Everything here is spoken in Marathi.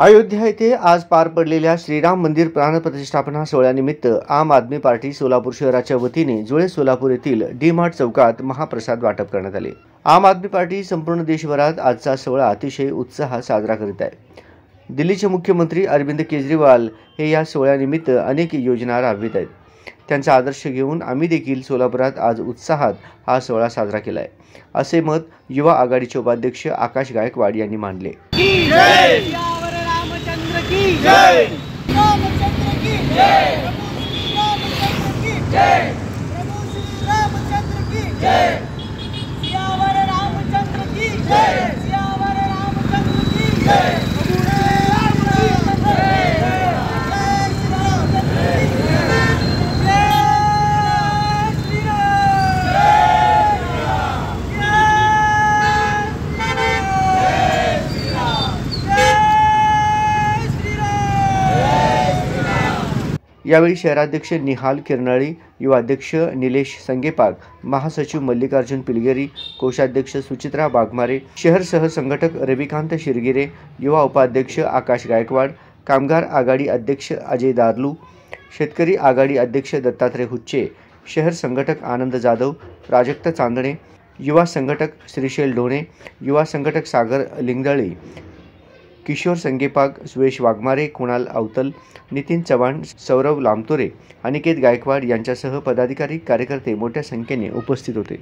अयोध्या येथे आज पार पडलेल्या श्रीराम मंदिर प्राणप्रतिष्ठापना सोहळ्यानिमित्त आम आदमी पार्टी सोलापूर शहराच्या वतीने जुळे सोलापूर येथील डी मार्ट चौकात महाप्रसाद वाटप करण्यात आले। आम आदमी पार्टी संपूर्ण देशभरात आजचा सोहळा अतिशय उत्साहात साजरा करीत आहे। दिल्लीचे मुख्यमंत्री अरविंद केजरीवाल हे या सोहळ्यानिमित्त अनेक योजना राबवित आहेत। त्यांचा आदर्श घेऊन आम्ही देखील सोलापुरात आज उत्साहात हा सोहळा साजरा केला आहे, असे मत युवा आघाडीचे उपाध्यक्ष आकाश गायकवाड यांनी मांडले। रामचंद्र की जय, रामचंद्र की जय, प्रभु श्री रामचंद्र की जय, सियावर रामचंद्र की जय, सियावर रामचंद्र की जय, यावेळी शहराध्यक्ष निहाल किरणाळी, युवा अध्यक्ष निलेश संगेपाग, महासचिव मल्लिकार्जुन पिलगेरी, कोषाध्यक्ष सुचित्रा बागमारे, शहर सह संघटक रविकांत शिरगिरे, युवा उपाध्यक्ष आकाश गायकवाड, कामगार आघाडी अध्यक्ष अजय दार्लू, शेतकरी आघाडी अध्यक्ष दत्तात्रय हुच्चे, शहर संघटक आनंद जाधव, प्राजक्त चांदणे, युवा संघटक श्रीशैल ढोणे, युवा संघटक सागर लिंगदळे, किशोर संगेपाग, सुरेश वाघमारे, कुणाल अवतल, नितीन चव्हाण, सौरव लामतोरे, अनिकेत गायकवाड यांच्यासह पदाधिकारी कार्यकर्ते मोठ्या संख्येने उपस्थित होते।